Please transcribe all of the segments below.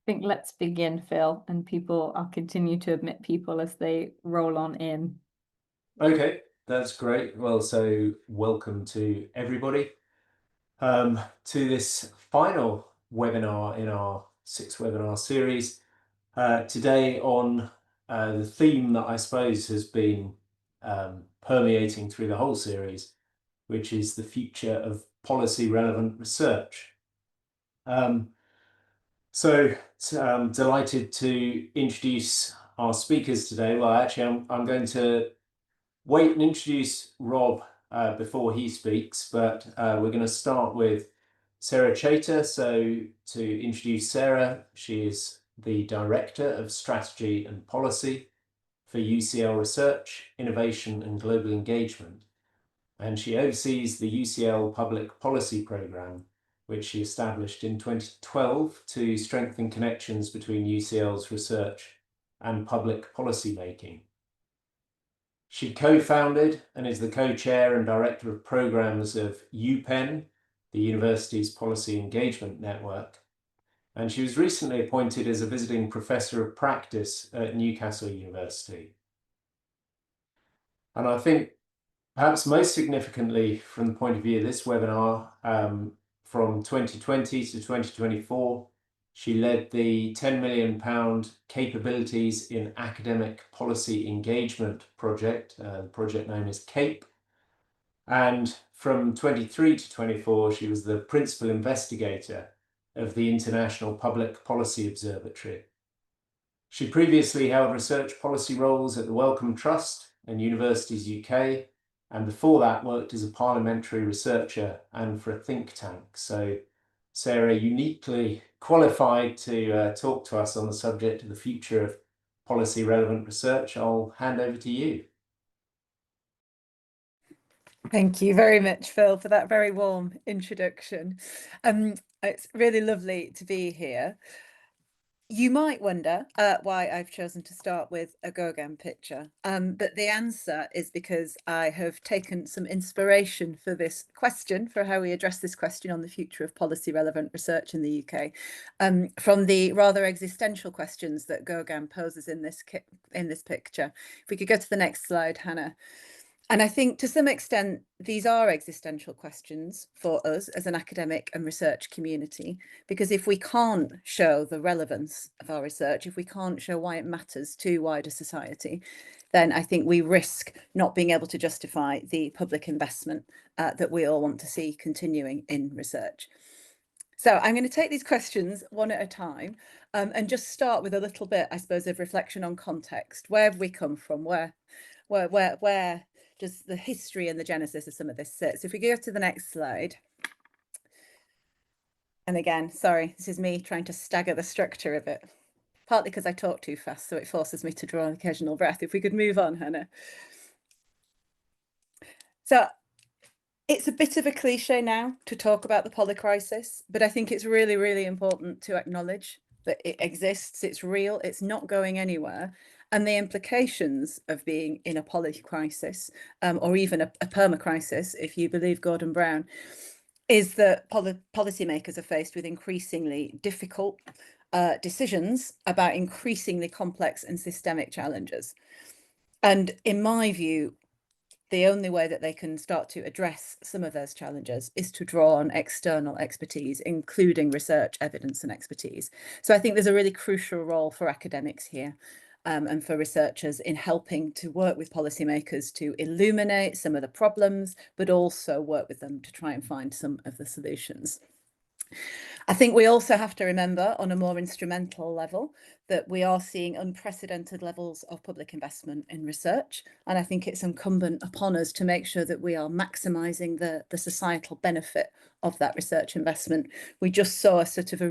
think let's begin, Phil, and I'll continue to admit people as they roll on in. Okay, that's great. Well, so welcome to everybody to this final webinar in our 6-webinar series. Today on the theme that I suppose has been permeating through the whole series, which is the future of policy relevant research. I'm delighted to introduce our speakers today. Well, actually, I'm going to wait and introduce Rob before he speaks, but we're going to start with Sarah Chaytor. So to introduce Sarah, she is the Director of Strategy and Policy for UCL Research, Innovation and Global Engagement. And she oversees the UCL Public Policy Programme, which she established in 2012 to strengthen connections between UCL's research and public policy making. She co-founded and is the co-chair and director of programs of UPEN, the university's policy engagement network. And she was recently appointed as a visiting professor of practice at Newcastle University. And I think perhaps most significantly from the point of view of this webinar, from 2020 to 2024, she led the £10 million Capabilities in Academic Policy Engagement project, the project known as CAPE. And from 23 to 24, she was the principal investigator of the International Public Policy Observatory. She previously held research policy roles at the Wellcome Trust and Universities UK, and before that worked as a parliamentary researcher and for a think tank. So Sarah, uniquely qualified to talk to us on the subject of the future of policy relevant research. I'll hand over to you. Thank you very much, Phil, for that very warm introduction. It's really lovely to be here. You might wonder why I've chosen to start with a Gauguin picture, but the answer is because I have taken some inspiration for this question, for how we address this question on the future of policy relevant research in the UK, from the rather existential questions that Gauguin poses in this picture. If we could go to the next slide, Hannah. And I think to some extent, these are existential questions for us as an academic and research community, because if we can't show the relevance of our research, if we can't show why it matters to wider society, then I think we risk not being able to justify the public investment that we all want to see continuing in research. So I'm going to take these questions one at a time and just start with a little bit, I suppose, of reflection on context. Where have we come from? Where does the history and the genesis of some of this sit? So if we go to the next slide. And again, sorry, this is me trying to stagger the structure of it, partly because I talk too fast, so it forces me to draw an occasional breath. If we could move on, Hannah. So it's a bit of a cliche now to talk about the poly crisis, but I think it's really, really important to acknowledge that it exists, it's real, it's not going anywhere. And the implications of being in a poly crisis, or even a perma crisis, if you believe Gordon Brown, is that policymakers are faced with increasingly difficult decisions about increasingly complex and systemic challenges. And in my view, the only way that they can start to address some of those challenges is to draw on external expertise, including research evidence and expertise. So I think there's a really crucial role for academics here. And for researchers in helping to work with policymakers to illuminate some of the problems, but also work with them to try and find some of the solutions. I think we also have to remember on a more instrumental level that we are seeing unprecedented levels of public investment in research. And I think it's incumbent upon us to make sure that we are maximising the societal benefit of that research investment. We just saw a sort of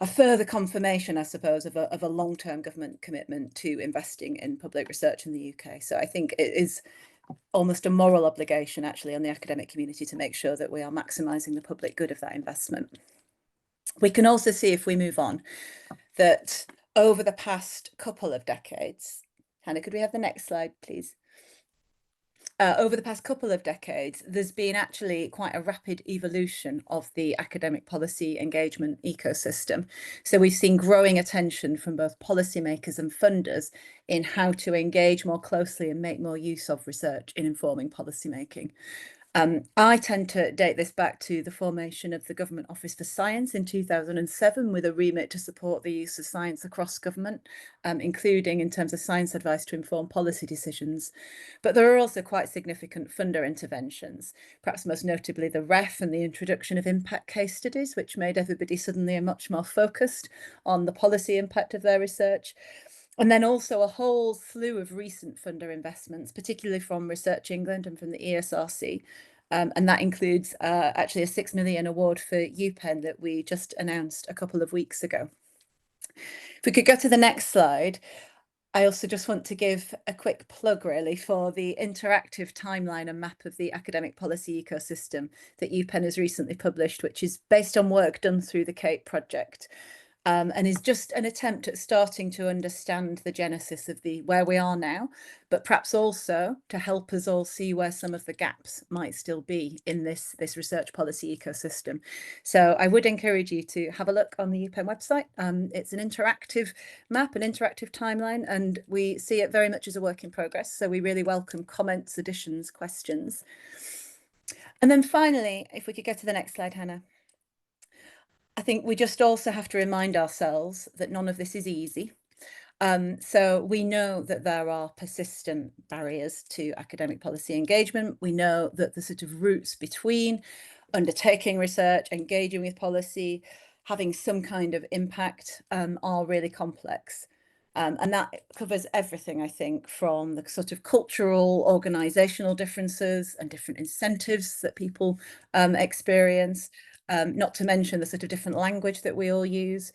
a further confirmation, I suppose, of a long-term government commitment to investing in public research in the UK. So I think it is almost a moral obligation, actually, on the academic community to make sure that we are maximising the public good of that investment. We can also see, if we move on, that over the past couple of decades, Hannah, could we have the next slide, please? over the past couple of decades, there's been actually quite a rapid evolution of the academic policy engagement ecosystem. So we've seen growing attention from both policymakers and funders in how to engage more closely and make more use of research in informing policymaking. I tend to date this back to the formation of the Government Office for Science in 2007, with a remit to support the use of science across government, including in terms of science advice to inform policy decisions. But there are also quite significant funder interventions, perhaps most notably the REF and the introduction of impact case studies, which made everybody suddenly much more focused on the policy impact of their research. And then also a whole slew of recent funder investments, particularly from Research England and from the ESRC. And that includes actually a £6 million award for UPEN that we just announced a couple of weeks ago. If we could go to the next slide. I also just want to give a quick plug really for the interactive timeline and map of the academic policy ecosystem that UPEN has recently published, which is based on work done through the CAPE project. And is just an attempt at starting to understand the genesis of where we are now, but perhaps also to help us all see where some of the gaps might still be in this research policy ecosystem. So I would encourage you to have a look on the UPEN website. It's an interactive map, an interactive timeline, and we see it very much as a work in progress. So we really welcome comments, additions, questions. And then finally, if we could go to the next slide, Hannah. I think we just also have to remind ourselves that none of this is easy. So we know that there are persistent barriers to academic policy engagement. We know that the sort of roots between undertaking research, engaging with policy, having some kind of impact are really complex. And that covers everything, I think, from the sort of cultural, organisational differences and different incentives that people experience. Not to mention the sort of different language that we all use,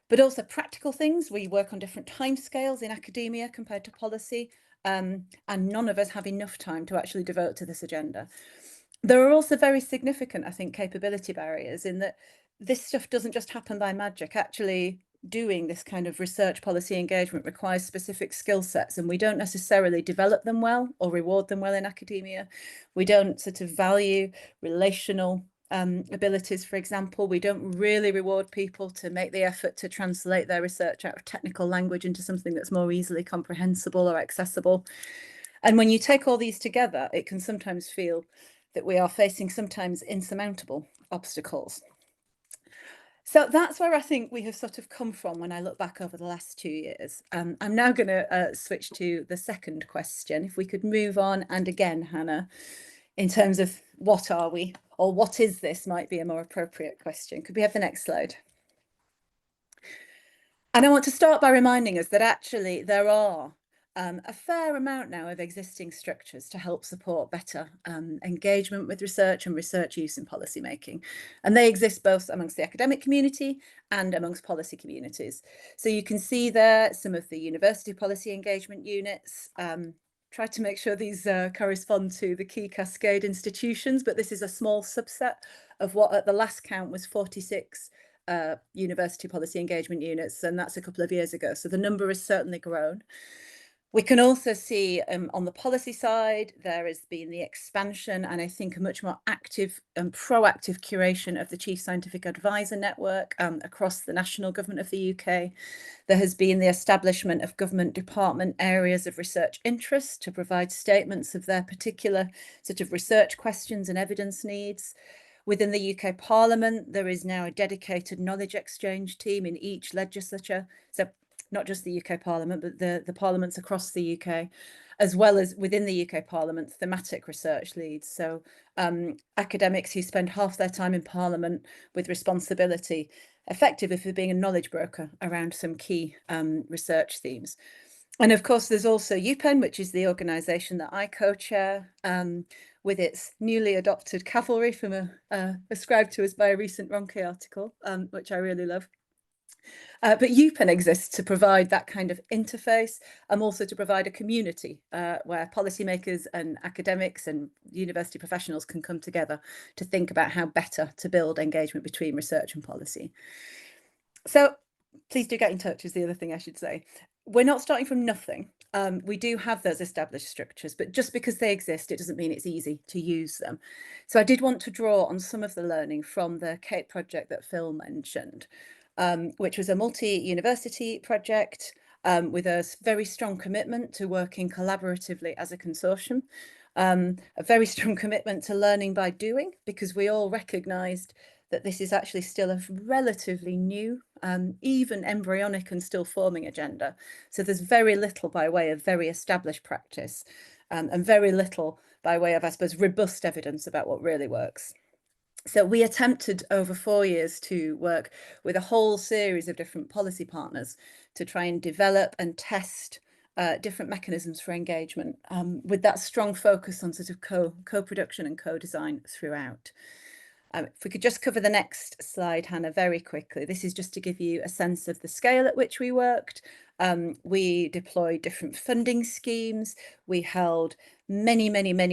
but also practical things. We work on different timescales in academia compared to policy, and none of us have enough time to actually devote to this agenda. There are also very significant, I think, capability barriers in that this stuff doesn't just happen by magic. Actually, doing this kind of research policy engagement requires specific skill sets, and we don't necessarily develop them well or reward them well in academia. We don't sort of value relational abilities, for example. We don't really reward people to make the effort to translate their research out of technical language into something that's more easily comprehensible or accessible. And when you take all these together, it can sometimes feel that we are facing sometimes insurmountable obstacles. So that's where I think we have sort of come from when I look back over the last 2 years. I'm now going to switch to the second question. If we could move on, and again, Hannah, in terms of what are we, or what is this, might be a more appropriate question. Could we have the next slide? And I want to start by reminding us that actually there are a fair amount now of existing structures to help support better engagement with research and research use in policy making. And they exist both amongst the academic community and amongst policy communities. So you can see there some of the university policy engagement units. Try to make sure these correspond to the key CASCADE institutions, but this is a small subset of what at the last count was 46 university policy engagement units, and that's a couple of years ago. So the number has certainly grown. We can also see on the policy side, there has been the expansion and I think a much more active and proactive curation of the Chief Scientific Advisor Network across the national government of the UK. There has been the establishment of government department areas of research interest to provide statements of their particular sort of research questions and evidence needs. Within the UK Parliament, there is now a dedicated knowledge exchange team in each legislature. So not just the UK Parliament, but the parliaments across the UK, as well as within the UK Parliament, thematic research leads. So academics who spend half their time in Parliament with responsibility, effectively for being a knowledge broker around some key research themes. And of course, there's also UPEN, which is the organisation that I co-chair, with its newly adopted cavalry from ascribed to us by a recent Ronke article, which I really love. But UPEN exists to provide that kind of interface and also to provide a community where policymakers and academics and university professionals can come together to think about how better to build engagement between research and policy. So please do get in touch is the other thing I should say. we're not starting from nothing. We do have those established structures, but just because they exist, it doesn't mean it's easy to use them. So I did want to draw on some of the learning from the CAPE project that Phil mentioned, which was a multi-university project with a very strong commitment to working collaboratively as a consortium, a very strong commitment to learning by doing, because we all recognised that this is actually still a relatively new, even embryonic and still forming agenda. So there's very little by way of very established practice, and very little by way of, I suppose, robust evidence about what really works. So we attempted over 4 years to work with a whole series of different policy partners to try and develop and test different mechanisms for engagement, with that strong focus on sort of co-production and co-design throughout. If we could just cover the next slide, Hannah, very quickly. This is just to give you a sense of the scale at which we worked. We deployed different funding schemes. We held many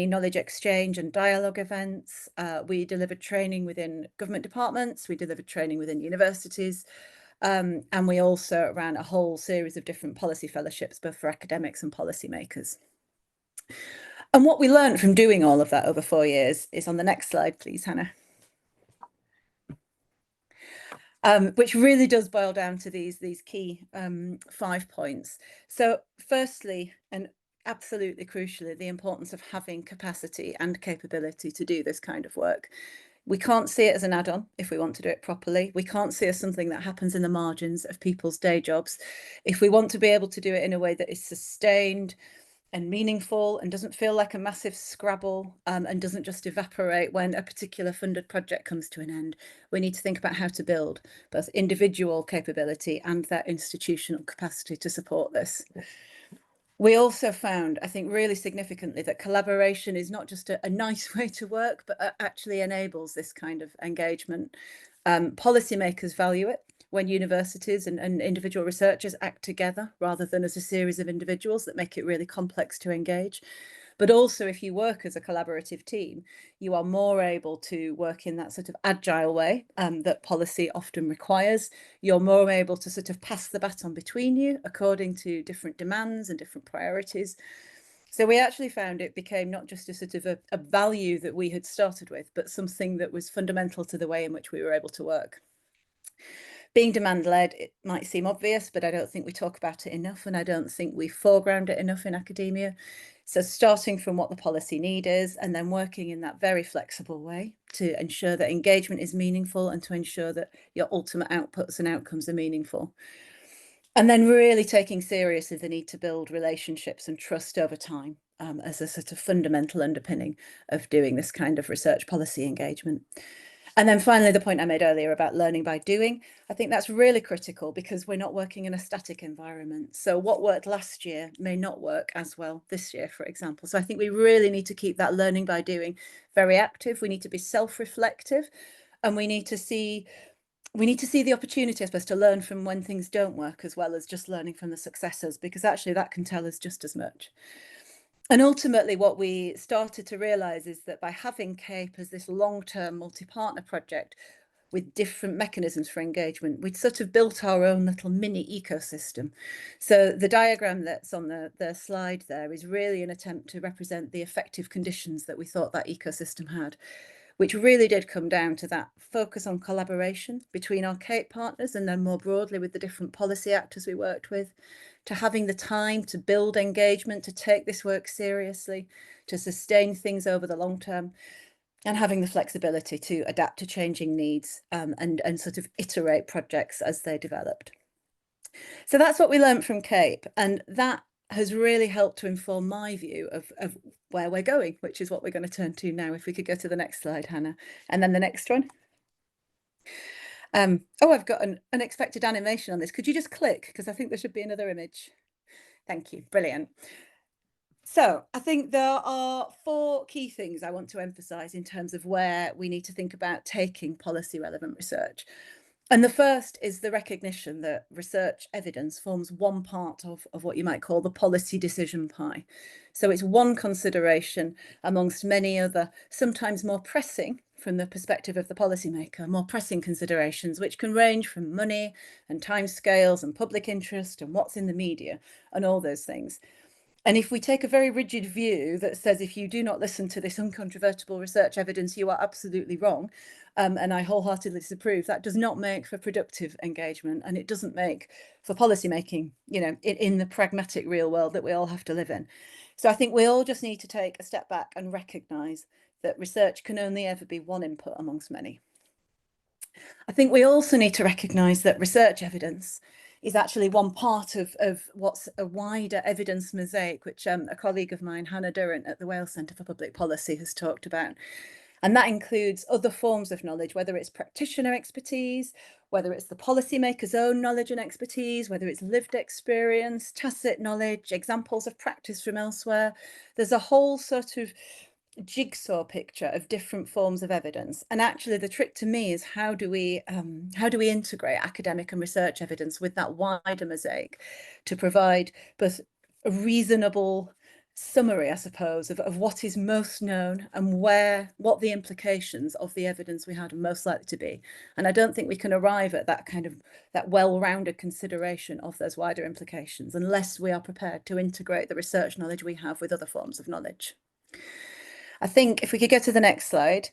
knowledge exchange and dialogue events. We delivered training within government departments. We delivered training within universities. And we also ran a whole series of different policy fellowships, both for academics and policymakers. And what we learned from doing all of that over 4 years is on the next slide, please, Hannah. Which really does boil down to these key 5 points. So firstly, and absolutely crucially, the importance of having capacity and capability to do this kind of work. We can't see it as an add-on if we want to do it properly. We can't see it as something that happens in the margins of people's day jobs. If we want to be able to do it in a way that is sustained and meaningful and doesn't feel like a massive scrabble, and doesn't just evaporate when a particular funded project comes to an end, we need to think about how to build both individual capability and that institutional capacity to support this. We also found, I think really significantly, that collaboration is not just a nice way to work, but actually enables this kind of engagement. Policymakers value it when universities and individual researchers act together rather than as a series of individuals that make it really complex to engage. But also, if you work as a collaborative team, you are more able to work in that sort of agile way that policy often requires. You're more able to sort of pass the baton between you according to different demands and different priorities. So we actually found it became not just a sort of a value that we had started with, but something that was fundamental to the way in which we were able to work. Being demand-led, it might seem obvious, but I don't think we talk about it enough, and I don't think we foreground it enough in academia. So starting from what the policy need is, and then working in that very flexible way to ensure that engagement is meaningful and to ensure that your ultimate outputs and outcomes are meaningful. And then really taking seriously the need to build relationships and trust over time as a sort of fundamental underpinning of doing this kind of research policy engagement. And then finally, the point I made earlier about learning by doing, I think that's really critical because we're not working in a static environment. So what worked last year may not work as well this year, for example. So I think we really need to keep that learning by doing very active. We need to be self-reflective, and we need to see the opportunity, I suppose, to learn from when things don't work as well as just learning from the successes, because actually that can tell us just as much. And ultimately, what we started to realise is that by having CAPE as this long-term multi-partner project with different mechanisms for engagement, we'd sort of built our own little mini ecosystem. So the diagram that's on the slide there is really an attempt to represent the effective conditions that we thought that ecosystem had, which really did come down to that focus on collaboration between our CAPE partners and then more broadly with the different policy actors we worked with, to having the time to build engagement, to take this work seriously, to sustain things over the long term, and having the flexibility to adapt to changing needs and sort of iterate projects as they developed. So that's what we learned from CAPE, and that has really helped to inform my view of where we're going, which is what we're going to turn to now. If we could go to the next slide, Hannah, and then the next one. Oh, I've got an unexpected animation on this. Could you just click? Because I think there should be another image. Thank you. Brilliant. So I think there are 4 key things I want to emphasize in terms of where we need to think about taking policy relevant research. And the first is the recognition that research evidence forms one part of what you might call the policy decision pie. So it's one consideration amongst many other, sometimes more pressing from the perspective of the policymaker, more pressing considerations, which can range from money and timescales and public interest and what's in the media and all those things. And if we take a very rigid view that says, if you do not listen to this uncontrovertible research evidence, you are absolutely wrong, and I wholeheartedly disapprove, that does not make for productive engagement, and it doesn't make for policy making, you know, in the pragmatic real world that we all have to live in. So I think we all just need to take a step back and recognise that research can only ever be one input amongst many. I think we also need to recognise that research evidence is actually one part of what's a wider evidence mosaic, which a colleague of mine, Hannah Durrant at the Wales Centre for Public Policy, has talked about. And that includes other forms of knowledge, whether it's practitioner expertise, whether it's the policymaker's own knowledge and expertise, whether it's lived experience, tacit knowledge, examples of practice from elsewhere. There's a whole sort of jigsaw picture of different forms of evidence. And actually the trick to me is how do we integrate academic and research evidence with that wider mosaic to provide both a reasonable summary, I suppose, of what is most known and what the implications of the evidence we had are most likely to be. And I don't think we can arrive at that well-rounded consideration of those wider implications unless we are prepared to integrate the research knowledge we have with other forms of knowledge. I think if we could go to the next slide,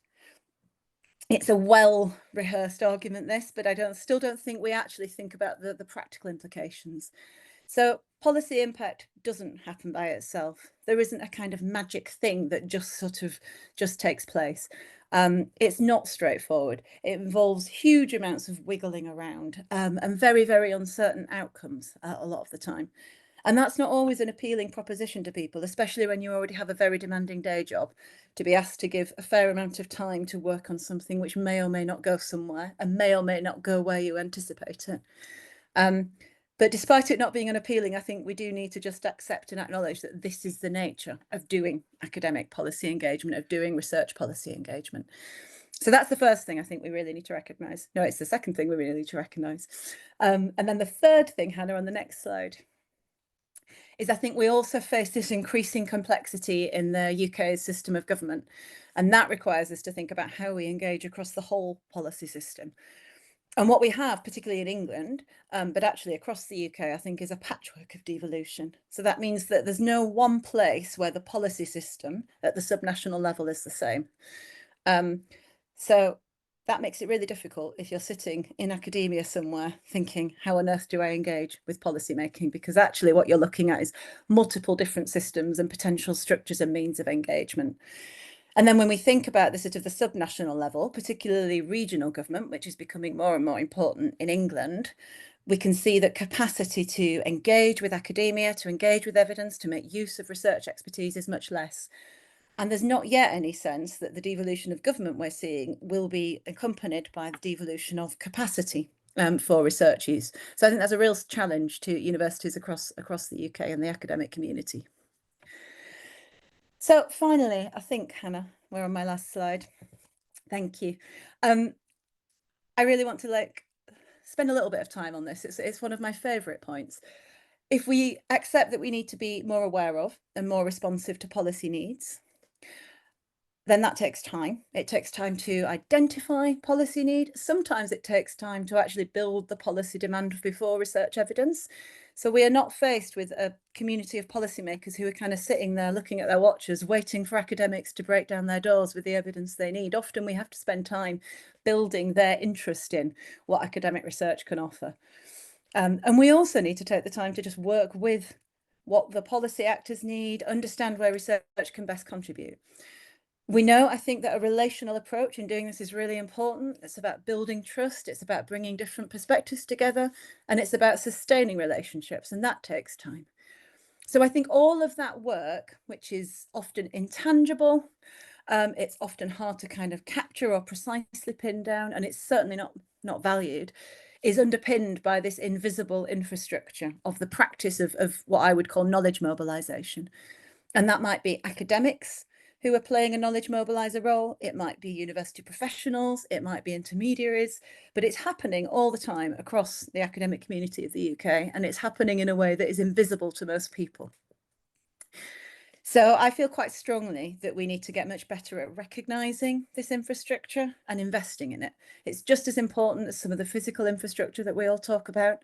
it's a well-rehearsed argument, this, but I still don't think we actually think about the practical implications. So policy impact doesn't happen by itself. There isn't a kind of magic thing that just takes place. It's not straightforward. It involves huge amounts of wiggling around and very, very uncertain outcomes a lot of the time. And that's not always an appealing proposition to people, especially when you already have a very demanding day job, to be asked to give a fair amount of time to work on something which may or may not go somewhere and may or may not go where you anticipate it. But despite it not being unappealing, I think we do need to just accept and acknowledge that this is the nature of doing academic policy engagement, of doing research policy engagement. So that's the first thing I think we really need to recognise. No, it's the second thing we really need to recognise. And then the third thing, Hannah, on the next slide, is I think we also face this increasing complexity in the UK's system of government. And that requires us to think about how we engage across the whole policy system. And what we have, particularly in England, but actually across the UK, I think, is a patchwork of devolution. So that means that there's no one place where the policy system at the subnational level is the same. So that makes it really difficult if you're sitting in academia somewhere thinking, how on earth do I engage with policy making? Because actually what you're looking at is multiple different systems and potential structures and means of engagement. And then when we think about the sort of the subnational level, particularly regional government, which is becoming more and more important in England, we can see that capacity to engage with academia, to engage with evidence, to make use of research expertise is much less. And there's not yet any sense that the devolution of government we're seeing will be accompanied by the devolution of capacity for research use. So I think that's a real challenge to universities across the UK and the academic community. So finally, I think, Hannah, we're on my last slide. Thank you. I really want to spend a little bit of time on this. It's one of my favourite points. If we accept that we need to be more aware of and more responsive to policy needs, then that takes time. It takes time to identify policy need. Sometimes it takes time to actually build the policy demand before research evidence. So we are not faced with a community of policymakers who are kind of sitting there looking at their watches, waiting for academics to break down their doors with the evidence they need. Often we have to spend time building their interest in what academic research can offer. And we also need to take the time to just work with what the policy actors need, understand where research can best contribute. We know, I think, that a relational approach in doing this is really important. It's about building trust. It's about bringing different perspectives together, and it's about sustaining relationships, and that takes time. So I think all of that work, which is often intangible, it's often hard to kind of capture or precisely pin down, and it's certainly not valued, is underpinned by this invisible infrastructure of the practice of what I would call knowledge mobilization. And that might be academics who are playing a knowledge mobiliser role. It might be university professionals, it might be intermediaries, but it's happening all the time across the academic community of the UK, and it's happening in a way that is invisible to most people. So I feel quite strongly that we need to get much better at recognising this infrastructure and investing in it. It's just as important as some of the physical infrastructure that we all talk about.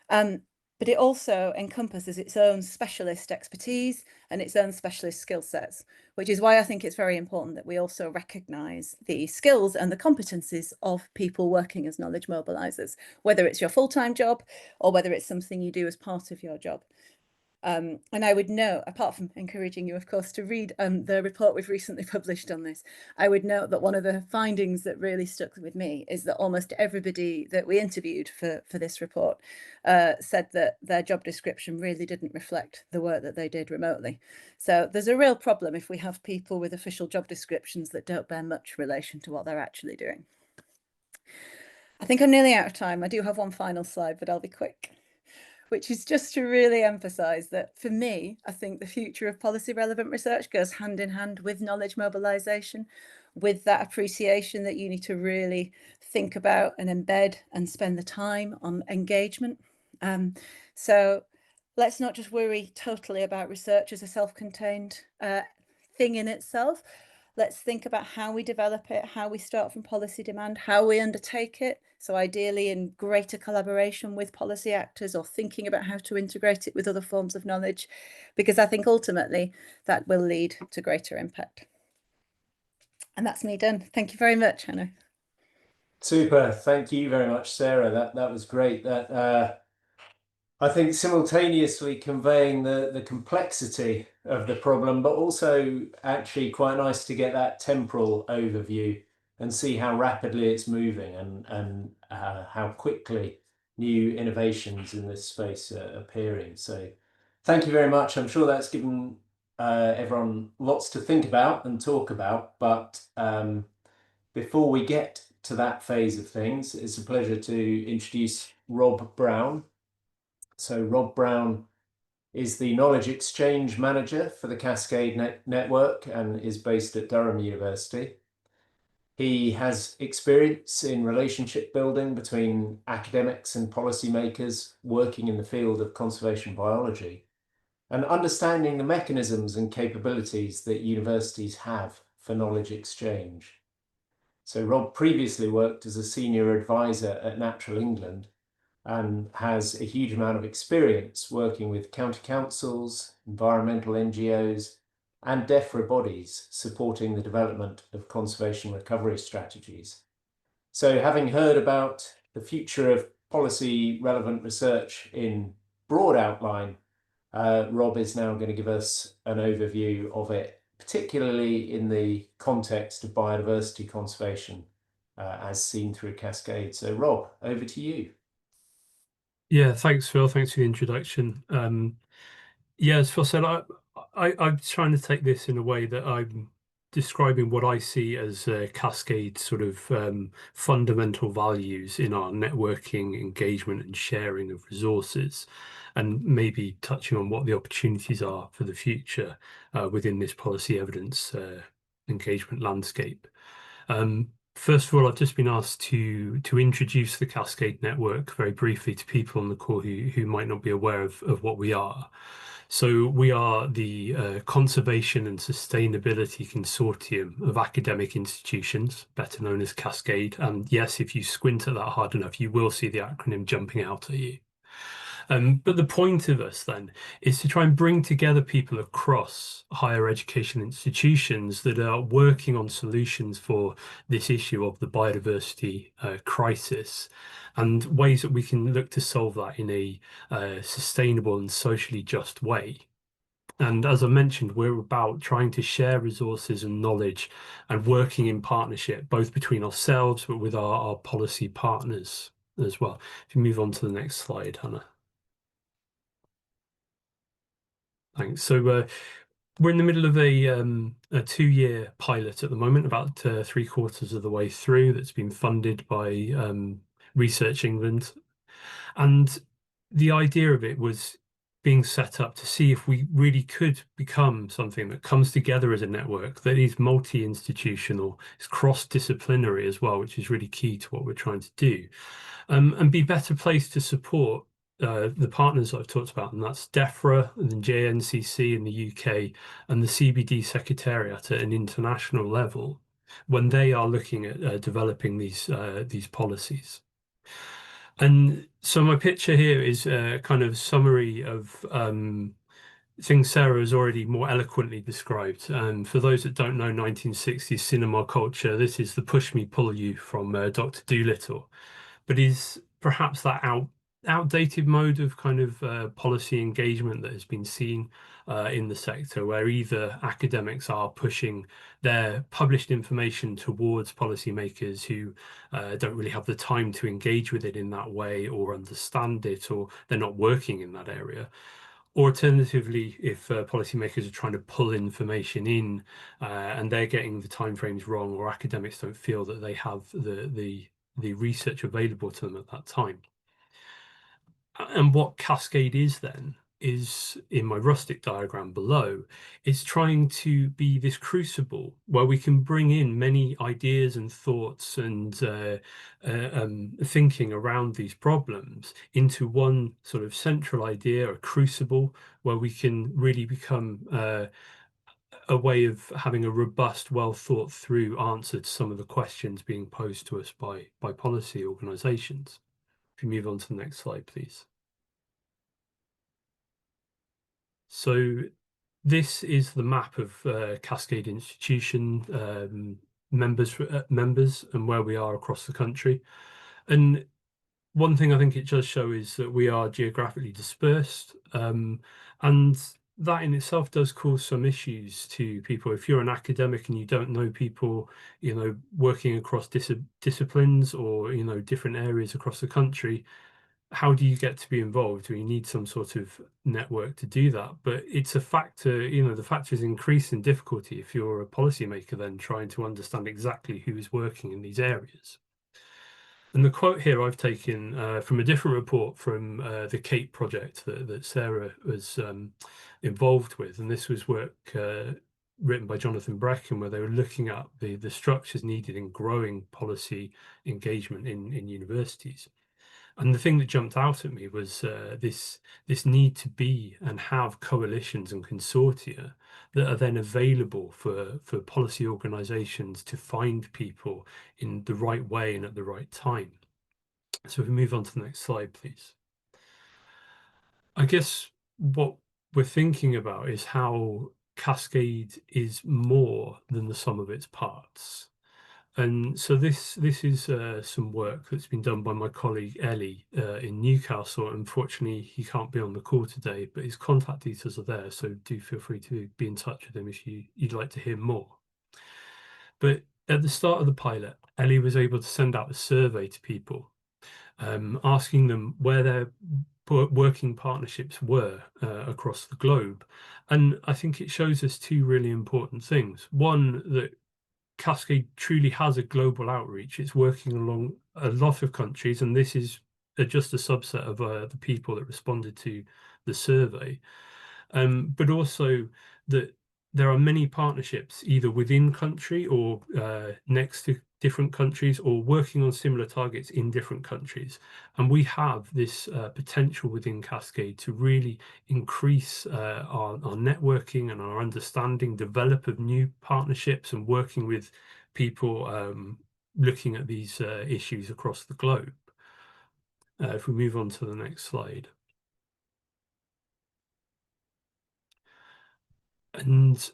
But it also encompasses its own specialist expertise and its own specialist skill sets, which is why I think it's very important that we also recognise the skills and the competencies of people working as knowledge mobilisers, whether it's your full-time job or whether it's something you do as part of your job. And I would note, apart from encouraging you, of course, to read the report we've recently published on this, I would note that one of the findings that really stuck with me is that almost everybody that we interviewed for this report said that their job description really didn't reflect the work that they did remotely. So there's a real problem if we have people with official job descriptions that don't bear much relation to what they're actually doing. I think I'm nearly out of time. I do have one final slide, but I'll be quick, which is just to really emphasise that for me, I think the future of policy relevant research goes hand in hand with knowledge mobilisation, with that appreciation that you need to really think about and embed and spend the time on engagement. So let's not just worry totally about research as a self-contained thing in itself. Let's think about how we develop it, how we start from policy demand, how we undertake it. So ideally in greater collaboration with policy actors, or thinking about how to integrate it with other forms of knowledge, because I think ultimately that will lead to greater impact. And that's me done. Thank you very much, Hannah. Super. Thank you very much, Sarah. That was great. That I think simultaneously conveying the complexity of the problem, but also actually quite nice to get that temporal overview and see how rapidly it's moving and how quickly new innovations in this space are appearing. So thank you very much. I'm sure that's given everyone lots to think about and talk about. But before we get to that phase of things, it's a pleasure to introduce Rob Brown. So Rob Brown is the Knowledge Exchange Manager for the CASCADE Network and is based at Durham University. He has experience in relationship building between academics and policymakers working in the field of conservation biology, and understanding the mechanisms and capabilities that universities have for knowledge exchange. So Rob previously worked as a senior advisor at Natural England and has a huge amount of experience working with county councils, environmental NGOs, and DEFRA bodies supporting the development of conservation recovery strategies. So having heard about the future of policy relevant research in broad outline, Rob is now going to give us an overview of it, particularly in the context of biodiversity conservation as seen through Cascade. So Rob, over to you. Yeah, thanks, Phil. Thanks for the introduction. Yeah, as Phil said, I'm trying to take this in a way that I'm describing what I see as Cascade sort of fundamental values in our networking, engagement, and sharing of resources, and maybe touching on what the opportunities are for the future within this policy evidence engagement landscape. First of all, I've just been asked to introduce the Cascade Network very briefly to people on the call who might not be aware of what we are. So we are the Conservation and Sustainability Consortium of academic institutions, better known as Cascade. And yes, if you squint at that hard enough, you will see the acronym jumping out at you. But the point of us then is to try and bring together people across higher education institutions that are working on solutions for this issue of the biodiversity crisis, and ways that we can look to solve that in a sustainable and socially just way. And as I mentioned, we're about trying to share resources and knowledge and working in partnership, both between ourselves, but with our policy partners as well. If you move on to the next slide, Hannah. Thanks. So we're in the middle of a 2-year pilot at the moment, about 3/4 of the way through, that's been funded by Research England. And the idea of it was being set up to see if we really could become something that comes together as a network that is multi-institutional, is cross-disciplinary as well, which is really key to what we're trying to do, and be better placed to support the partners I've talked about, and that's DEFRA and then JNCC in the UK and the CBD Secretariat at an international level, when they are looking at developing these policies. And so my picture here is a kind of summary of things Sarah has already more eloquently described. And for those that don't know 1960s cinema culture, this is the push me, pull you from Dr. Dolittle. But is perhaps that outdated mode of kind of policy engagement that has been seen in the sector, where either academics are pushing their published information towards policymakers who don't really have the time to engage with it in that way or understand it, or they're not working in that area. Or alternatively, if policymakers are trying to pull information in and they're getting the timeframes wrong, or academics don't feel that they have the research available to them at that time. And what CASCADE is then, is in my rustic diagram below, is trying to be this crucible where we can bring in many ideas and thoughts and thinking around these problems into one sort of central idea, a crucible, where we can really become a way of having a robust, well thought through answer to some of the questions being posed to us by policy organisations. If you move on to the next slide, please. So this is the map of CASCADE institution members and where we are across the country. And one thing I think it does show is that we are geographically dispersed, and that in itself does cause some issues to people. If you're an academic and you don't know people, you know, working across disciplines or, you know, different areas across the country, how do you get to be involved? You need some sort of network to do that. But it's a factor, you know, the factor is increasing difficulty if you're a policymaker then trying to understand exactly who is working in these areas. And the quote here I've taken from a different report from the CAPE project that Sarah was involved with. And this was work written by Jonathan Brecken, where they were looking at the structures needed in growing policy engagement in universities. And the thing that jumped out at me was this need to be and have coalitions and consortia that are then available for policy organisations to find people in the right way and at the right time. So if we move on to the next slide, please. I guess what we're thinking about is how CASCADE is more than the sum of its parts. And so this is some work that's been done by my colleague Ellie in Newcastle. Unfortunately, he can't be on the call today, but his contact details are there, so do feel free to be in touch with him if you'd like to hear more. But at the start of the pilot, Ellie was able to send out a survey to people, asking them where their working partnerships were across the globe. And I think it shows us two really important things. One, that CASCADE truly has a global outreach. It's working along a lot of countries, and this is just a subset of the people that responded to the survey. But also that there are many partnerships either within country or next to different countries, or working on similar targets in different countries. And we have this potential within CASCADE to really increase our networking and our understanding, develop of new partnerships and working with people looking at these issues across the globe. If we move on to the next slide. And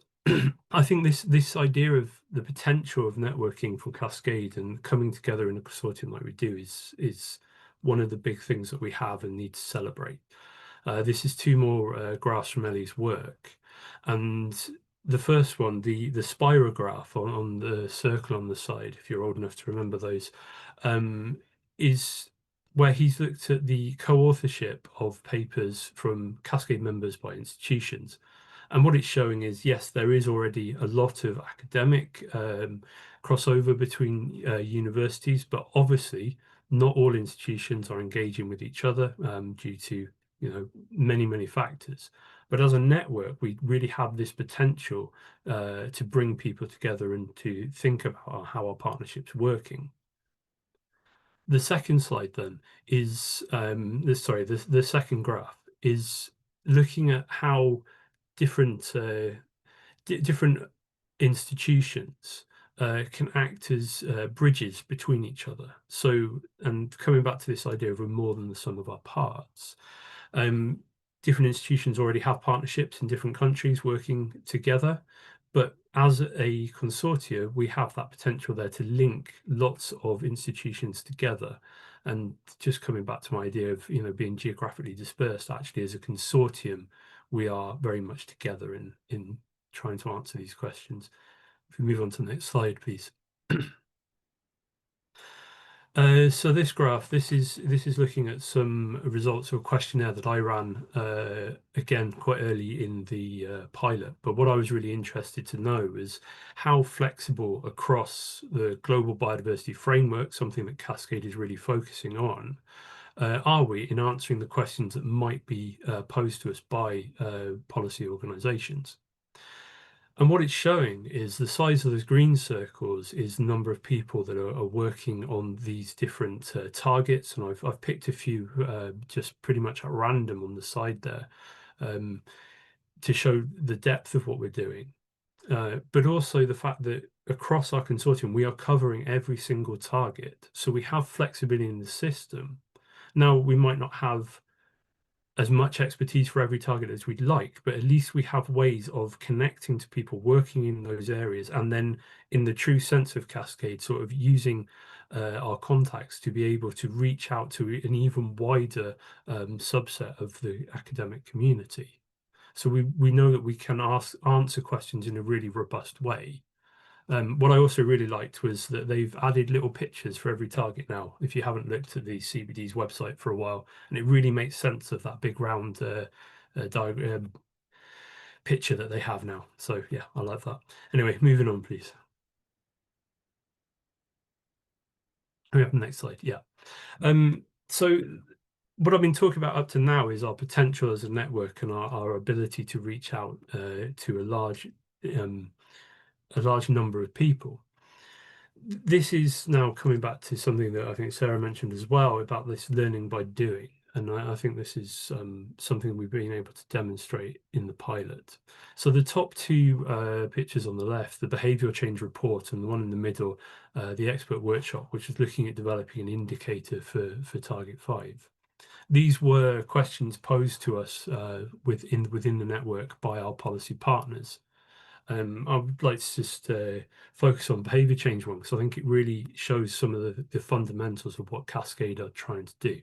I think this idea of the potential of networking for CASCADE and coming together in a consortium like we do is one of the big things that we have and need to celebrate. This is two more graphs from Ellie's work. And the first one, the spirograph on the circle on the side, if you're old enough to remember those, is where he's looked at the co-authorship of papers from CASCADE members by institutions. And what it's showing is, yes, there is already a lot of academic crossover between universities, but obviously not all institutions are engaging with each other due to, you know, many factors. But as a network, we really have this potential to bring people together and to think about how our partnership's working. The second slide then is the second graph is looking at how different different institutions can act as bridges between each other. So, and coming back to this idea of we're more than the sum of our parts, different institutions already have partnerships in different countries working together, but as a consortia, we have that potential there to link lots of institutions together. And just coming back to my idea of, you know, being geographically dispersed, actually as a consortium, we are very much together in trying to answer these questions. If we move on to the next slide, please. So this graph, this is looking at some results of a questionnaire that I ran again quite early in the pilot. But what I was really interested to know is how flexible across the global biodiversity framework, something that Cascade is really focusing on, are we in answering the questions that might be posed to us by policy organisations. And what it's showing is the size of those green circles is the number of people that are working on these different targets. And I've picked a few just pretty much at random on the side there to show the depth of what we're doing. But also the fact that across our consortium, we are covering every single target. So we have flexibility in the system. Now, we might not have as much expertise for every target as we'd like, but at least we have ways of connecting to people working in those areas, and then in the true sense of Cascade, sort of using our contacts to be able to reach out to an even wider subset of the academic community. So we know that we can answer questions in a really robust way. What I also really liked was that they've added little pictures for every target now, if you haven't looked at the CBD's website for a while, and it really makes sense of that big round diagram picture that they have now. So yeah, I like that. Anyway, moving on, please. We have the next slide. Yeah. So what I've been talking about up to now is our potential as a network and our ability to reach out to a large number of people. This is now coming back to something that I think Sarah mentioned as well about this learning by doing. And I think this is something we've been able to demonstrate in the pilot. So the top two pictures on the left, the behavioural change report, and the one in the middle, the expert workshop, which is looking at developing an indicator for Target 5. These were questions posed to us within the network by our policy partners. I would like to just focus on behaviour change one, because I think it really shows some of the fundamentals of what Cascade are trying to do.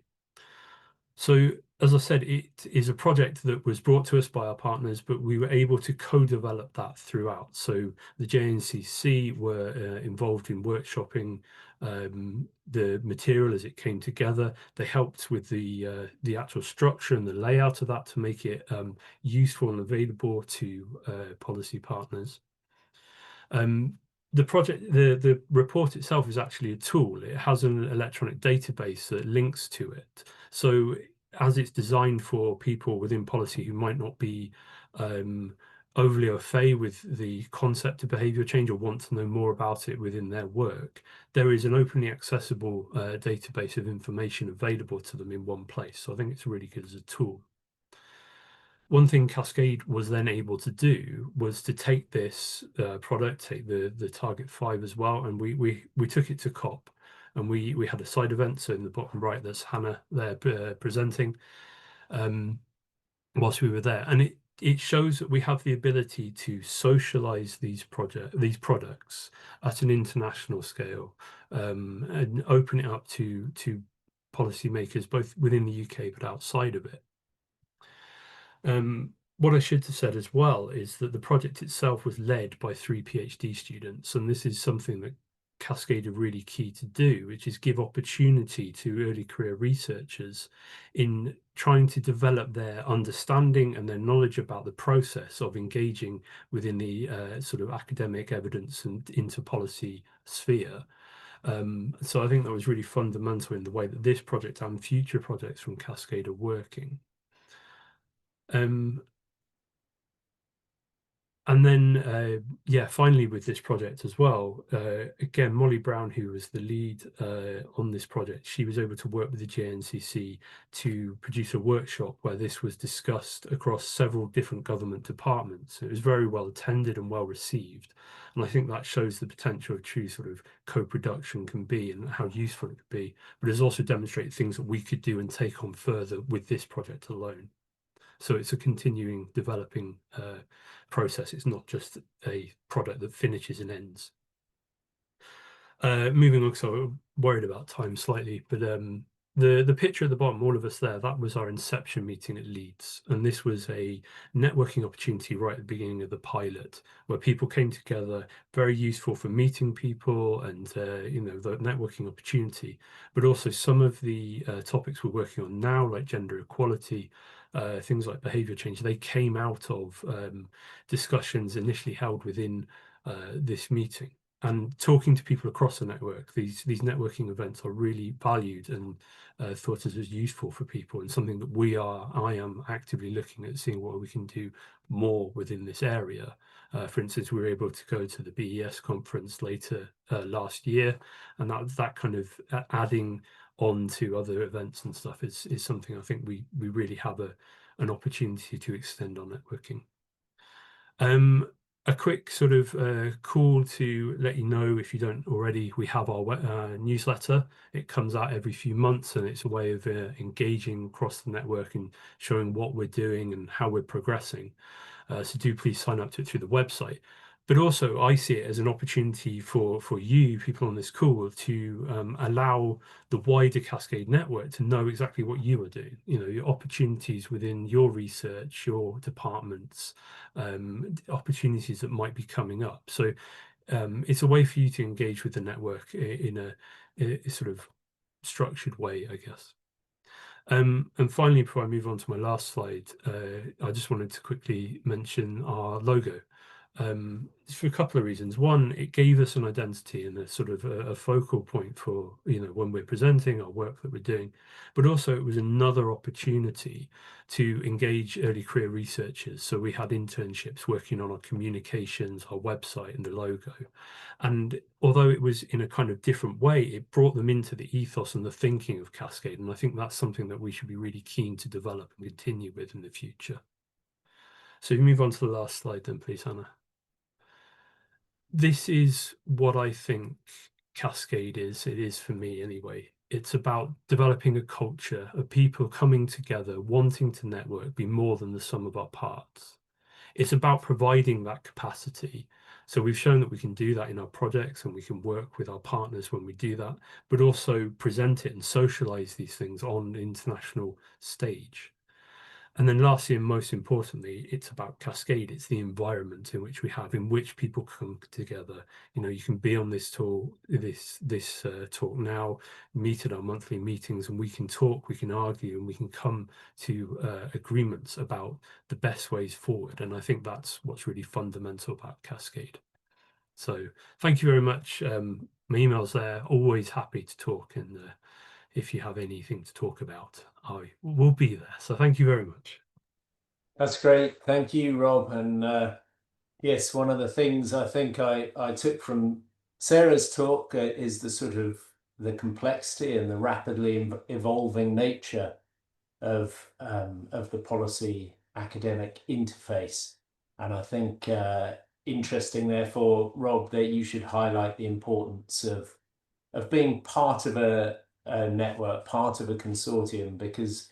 So, as I said, it is a project that was brought to us by our partners, but we were able to co-develop that throughout. So the JNCC were involved in workshopping the material as it came together. They helped with the actual structure and the layout of that to make it useful and available to policy partners. The project, the report itself is actually a tool. It has an electronic database that links to it. So as it's designed for people within policy who might not be overly au fait with the concept of behaviour change or want to know more about it within their work, there is an openly accessible database of information available to them in one place. So I think it's really good as a tool. One thing Cascade was then able to do was to take this product, take the Target 5 as well, and we took it to COP, and we had a side event. So in the bottom right, there's Hannah there presenting whilst we were there, and it shows that we have the ability to socialize these products at an international scale and open it up to policymakers both within the UK but outside of it. What I should have said as well is that the project itself was led by 3 PhD students, and this is something that Cascade are really key to do, which is give opportunity to early career researchers in trying to develop their understanding and their knowledge about the process of engaging within the sort of academic evidence and into policy sphere. So I think that was really fundamental in the way that this project and future projects from Cascade are working. And then, yeah, finally with this project as well, again, Molly Brown, who was the lead on this project, she was able to work with the JNCC to produce a workshop where this was discussed across several different government departments. It was very well attended and well received. And I think that shows the potential of true sort of co-production can be and how useful it could be. But it's also demonstrated things that we could do and take on further with this project alone. So it's a continuing developing process. It's not just a product that finishes and ends. Moving on, so I'm worried about time slightly, but the picture at the bottom, all of us there, that was our inception meeting at Leeds. And this was a networking opportunity right at the beginning of the pilot, where people came together, very useful for meeting people and, you know, the networking opportunity. But also some of the topics we're working on now, like gender equality, things like behavior change, they came out of discussions initially held within this meeting. And talking to people across the network, these networking events are really valued and thought as useful for people, and something that I am actively looking at, seeing what we can do more within this area. For instance, we were able to go to the BES conference later last year, and that kind of adding on to other events and stuff is something I think we really have an opportunity to extend our networking. A quick sort of call to let you know, if you don't already, we have our newsletter. It comes out every few months, and it's a way of engaging across the network and showing what we're doing and how we're progressing. So do please sign up to it through the website. But also, I see it as an opportunity for you, people on this call, to allow the wider Cascade network to know exactly what you are doing. You know, your opportunities within your research, your departments, opportunities that might be coming up. So it's a way for you to engage with the network in a sort of structured way, I guess. And finally, before I move on to my last slide, I just wanted to quickly mention our logo. For a couple of reasons. One, it gave us an identity and a sort of a focal point for, you know, when we're presenting our work that we're doing, but also it was another opportunity to engage early career researchers. So we had internships working on our communications, our website and the logo. And although it was in a kind of different way, it brought them into the ethos and the thinking of Cascade. And I think that's something that we should be really keen to develop and continue with in the future. So you move on to the last slide then, please, Hannah. This is what I think Cascade is. It is for me anyway. It's about developing a culture of people coming together, wanting to network, be more than the sum of our parts. It's about providing that capacity. So we've shown that we can do that in our projects, and we can work with our partners when we do that, but also present it and socialize these things on the international stage. And then lastly, and most importantly, it's about Cascade. It's the environment in which we have, in which people come together. You know, you can be on this talk, this talk now, meet at our monthly meetings, and we can talk, we can argue, and we can come to agreements about the best ways forward. And I think that's what's really fundamental about Cascade. So thank you very much. My email's there, always happy to talk. And if you have anything to talk about, I will be there. So thank you very much. That's great. Thank you, Rob. And yes, one of the things I think I took from Sarah's talk is the sort of the complexity and the rapidly evolving nature of the policy academic interface. And I think interesting, therefore, Rob, that you should highlight the importance of being part of a network, part of a consortium, because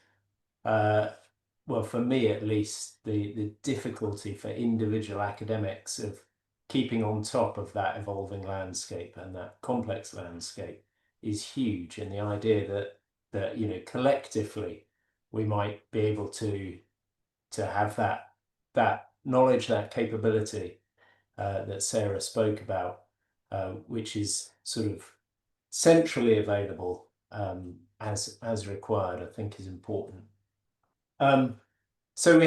well, for me at least, the difficulty for individual academics of keeping on top of that evolving landscape and that complex landscape is huge. And the idea that you know, collectively we might be able to have that knowledge, that capability that Sarah spoke about, which is sort of centrally available as required, I think is important. So we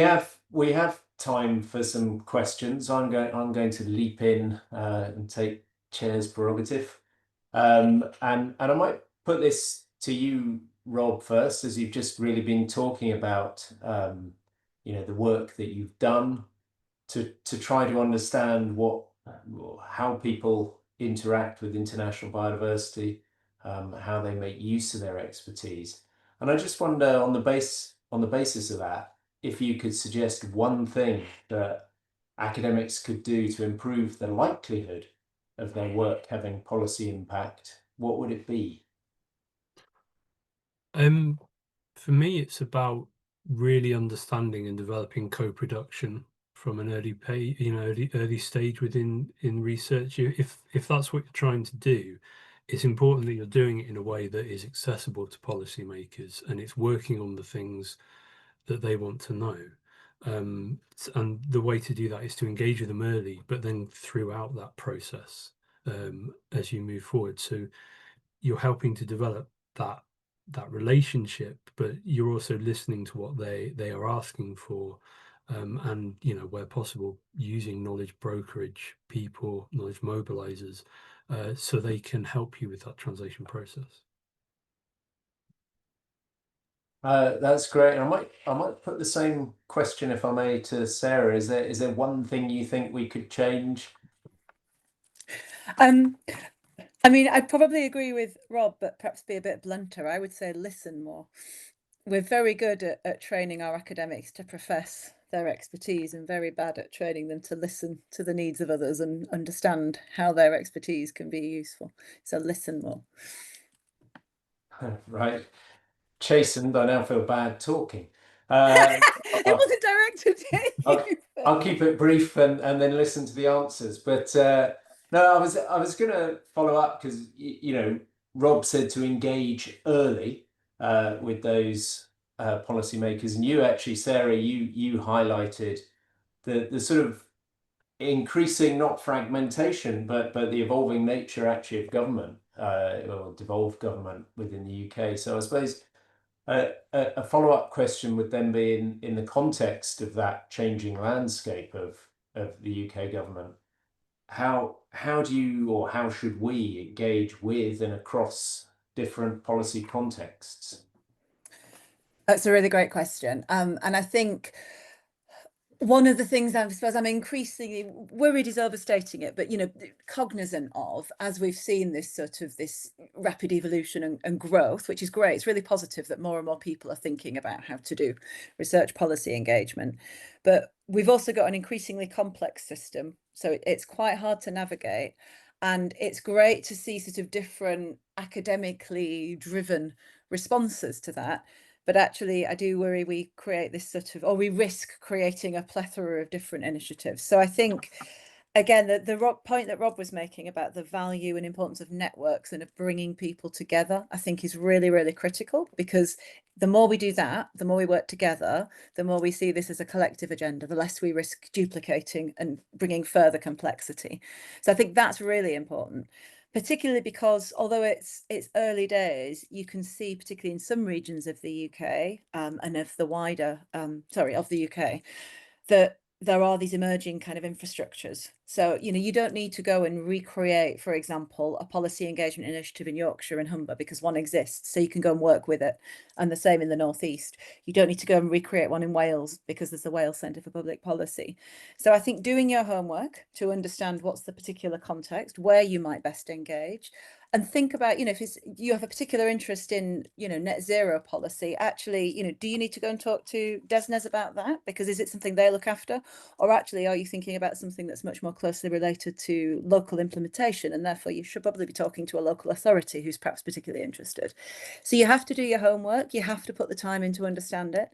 have time for some questions. I'm going to leap in and take chair's prerogative, and I might put this to you, Rob, first, as you've just really been talking about you know, the work that you've done to try to understand how people interact with international biodiversity, how they make use of their expertise. And I just wonder, on the basis of that, if you could suggest one thing that academics could do to improve the likelihood of their work having policy impact, what would it be? For me, it's about really understanding and developing co-production from an early stage within research. If that's what you're trying to do, it's important that you're doing it in a way that is accessible to policymakers and it's working on the things that they want to know. And the way to do that is to engage with them early, but then throughout that process, as you move forward. So you're helping to develop that relationship, but you're also listening to what they are asking for, and where possible, using knowledge brokerage people, knowledge mobilizers, so they can help you with that translation process. That's great. I might put the same question, if I may, to Sarah. Is there one thing you think we could change? I mean, I'd probably agree with Rob, but perhaps be a bit blunter. I would say listen more. We're very good at training our academics to profess their expertise and very bad at training them to listen to the needs of others and understand how their expertise can be useful. So listen more. Right. Chastened, I now feel bad talking. It wasn't directed at you. I'll keep it brief and then listen to the answers. But no, I was going to follow up because Rob said to engage early with those policymakers, and you actually, Sarah, you highlighted the sort of increasing, not fragmentation, but the evolving nature actually of government, or devolved government within the UK. So I suppose a follow-up question would then be in the context of that changing landscape of the UK government. How do you, or how should we engage with and across different policy contexts? That's a really great question. And I think one of the things I suppose I'm increasingly worried is overstating it, but cognizant of, as we've seen this rapid evolution and growth, which is great. It's really positive that more and more people are thinking about how to do research policy engagement. But we've also got an increasingly complex system, so it's quite hard to navigate. And it's great to see sort of different academically driven responses to that. But actually, I do worry we create this we risk creating a plethora of different initiatives. So I think, again, the point that Rob was making about the value and importance of networks and of bringing people together, I think is really, really critical, because the more we do that, the more we work together, the more we see this as a collective agenda, the less we risk duplicating and bringing further complexity. So I think that's really important. Particularly because although it's early days, you can see, particularly in some regions of the UK and of the wider, of the UK, that there are these emerging kind of infrastructures. So, you don't need to go and recreate, for example, a policy engagement initiative in Yorkshire and Humber because one exists, so you can go and work with it. And the same in the Northeast. You don't need to go and recreate one in Wales because there's the Wales Centre for Public Policy. So I think doing your homework to understand what's the particular context, where you might best engage, and think about, if you have a particular interest in, net zero policy, actually, do you need to go and talk to DESNES about that? Because is it something they look after? Or actually, are you thinking about something that's much more closely related to local implementation? And therefore, you should probably be talking to a local authority who's perhaps particularly interested. So you have to do your homework. You have to put the time in to understand it.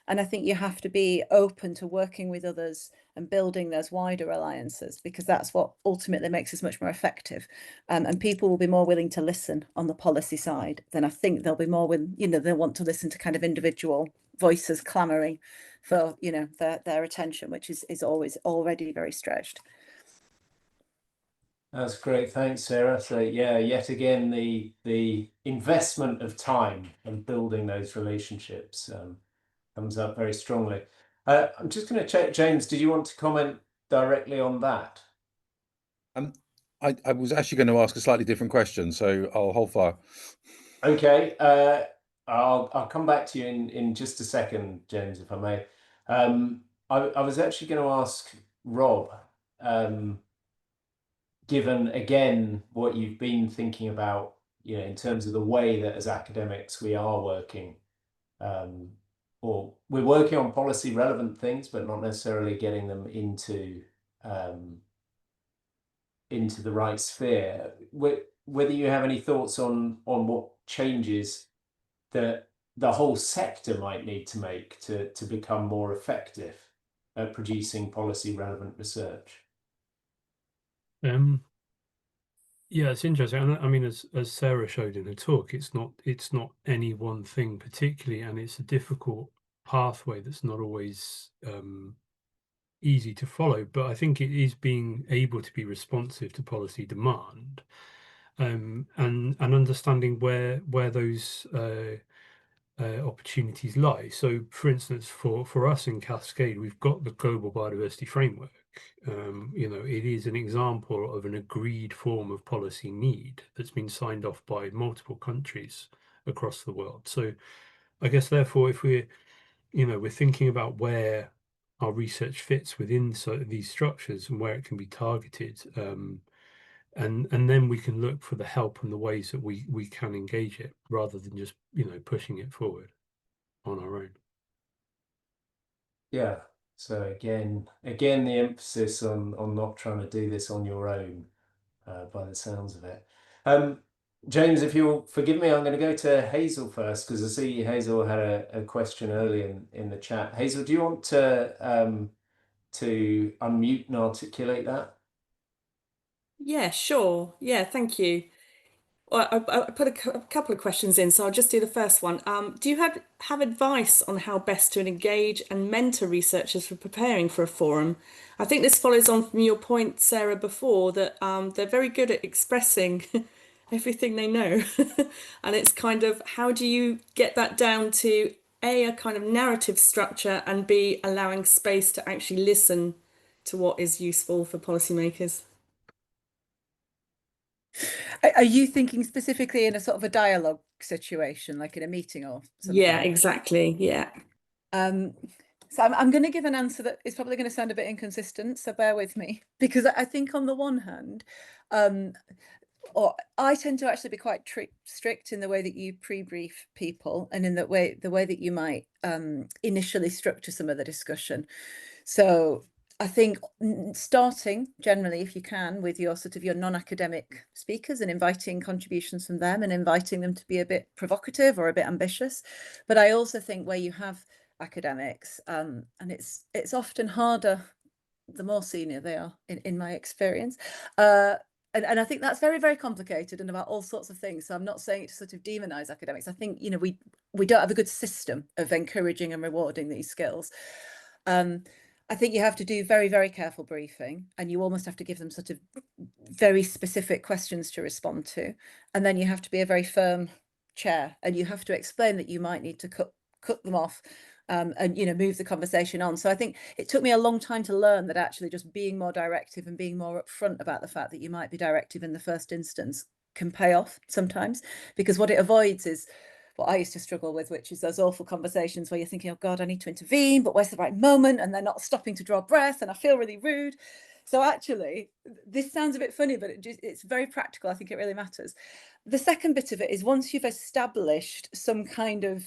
And I think you have to be open to working with others and building those wider alliances, because that's what ultimately makes us much more effective. And people will be more willing to listen on the policy side than I think they'll be more willing, they'll want to listen to kind of individual voices clamoring for, their attention, which is always already very stretched. That's great. Thanks, Sarah. So yeah, yet again, the investment of time and building those relationships comes up very strongly. I'm just going to check, James, did you want to comment directly on that? I was actually going to ask a slightly different question, so I'll hold fire. Okay, I'll come back to you in just a second, James, if I may. I was actually going to ask Rob, given again what you've been thinking about, in terms of the way that as academics we are working, or we're working on policy relevant things, but not necessarily getting them into the right sphere. Whether you have any thoughts on what changes that the whole sector might need to make to become more effective at producing policy relevant research. Yeah, it's interesting. I mean, as Sarah showed in her talk, it's not any one thing particularly, and it's a difficult pathway that's not always easy to follow. But I think it is being able to be responsive to policy demand, and understanding where those opportunities lie. So, for instance, for us in Cascade, we've got the Global Biodiversity Framework. It is an example of an agreed form of policy need that's been signed off by multiple countries across the world. So I guess therefore, if we're thinking about where our research fits within these structures and where it can be targeted, and then we can look for the help and the ways that we can engage it rather than just pushing it forward on our own. Yeah. So again, the emphasis on not trying to do this on your own, by the sounds of it. James, if you'll forgive me, I'm going to go to Hazel first, because I see Hazel had a question earlier in the chat. Hazel, do you want to unmute and articulate that? Yeah, sure. Yeah, thank you. Well, I put a couple of questions in, so I'll just do the first one. Do you have advice on how best to engage and mentor researchers for preparing for a forum? I think this follows on from your point, Sarah, before, that they're very good at expressing everything they know. And it's kind of, how do you get that down to a kind of narrative structure, and B, allowing space to actually listen to what is useful for policymakers? Are you thinking specifically in a sort of a dialogue situation, like in a meeting or something? Yeah, exactly. Yeah. So I'm going to give an answer that is probably going to sound a bit inconsistent, so bear with me, because I think on the one hand, or I tend to actually be quite strict in the way that you pre-brief people, and in the way that you might initially structure some of the discussion. So I think starting generally, if you can, with your your non-academic speakers and inviting contributions from them and inviting them to be a bit provocative or a bit ambitious. But I also think where you have academics, and it's often harder the more senior they are, in my experience. And I think that's very, very complicated and about all sorts of things. So I'm not saying it to sort of demonize academics. I think, we don't have a good system of encouraging and rewarding these skills. I think you have to do very, very careful briefing, and you almost have to give them sort of very specific questions to respond to. And then you have to be a very firm chair, and you have to explain that you might need to cut them off, and move the conversation on. So I think it took me a long time to learn that actually just being more directive and being more upfront about the fact that you might be directive in the first instance can pay off sometimes, because what it avoids is what I used to struggle with, which is those awful conversations where you're thinking, oh God, I need to intervene, but where's the right moment? And they're not stopping to draw breath, and I feel really rude. So actually, this sounds a bit funny, but it's very practical. I think it really matters. The second bit of it is, once you've established some kind of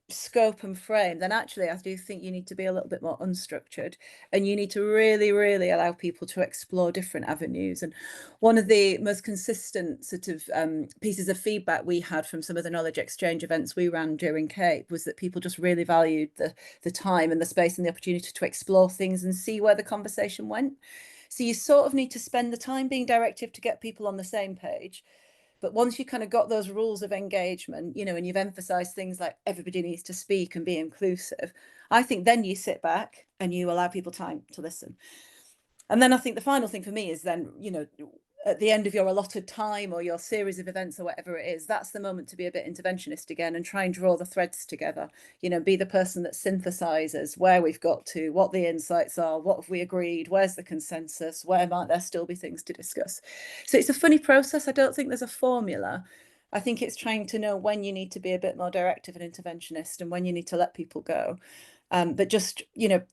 scope and frame, then actually I do think you need to be a little bit more unstructured, and you need to really, really allow people to explore different avenues. And one of the most consistent sort of pieces of feedback we had from some of the knowledge exchange events we ran during CAPE was that people just really valued the time and the space and the opportunity to explore things and see where the conversation went. So you sort of need to spend the time being directive to get people on the same page. But once you kind of got those rules of engagement, and you've emphasized things like everybody needs to speak and be inclusive, I think then you sit back and you allow people time to listen. And then I think the final thing for me is then, at the end of your allotted time or your series of events or whatever it is, that's the moment to be a bit interventionist again and try and draw the threads together, be the person that synthesizes where we've got to, what the insights are, what have we agreed, where's the consensus, where might there still be things to discuss. So it's a funny process. I don't think there's a formula. I think it's trying to know when you need to be a bit more directive and interventionist and when you need to let people go. But just, you know,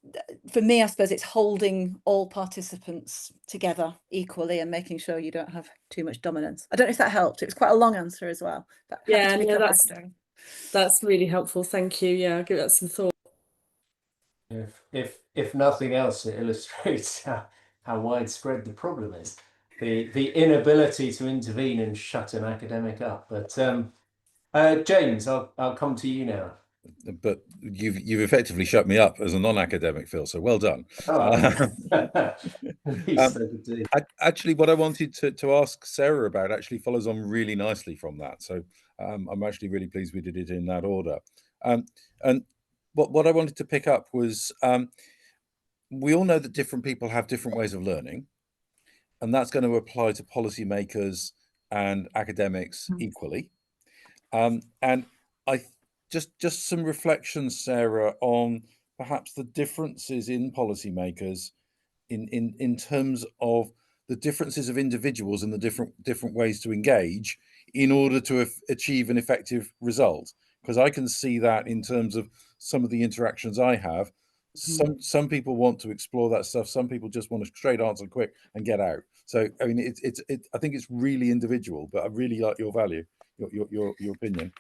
for me, I suppose it's holding all participants together equally and making sure you don't have too much dominance. I don't know if that helped. It was quite a long answer as well. But happy Yeah, to pick no, up that's after. that's really helpful. Thank you. Yeah, I'll give that some thought. If nothing else, it illustrates how widespread the problem is. The inability to intervene and shut an academic up. But James, I'll come to you now. But you've effectively shut me up as a non-academic, Phil. So well done. At least I could do. Actually, what I wanted to ask Sarah about actually follows on really nicely from that. So I'm actually really pleased we did it in that order. And what I wanted to pick up was we all know that different people have different ways of learning, and that's going to apply to policymakers and academics equally. And I just some reflections, Sarah, on perhaps the differences in policymakers in terms of the differences of individuals and the different ways to engage in order to achieve an effective result. Because I can see that in terms of some of the interactions I have. Some people want to explore that stuff. Some people just want a straight answer quick and get out. So I mean, I think it's really individual. But I really like your value, your opinion.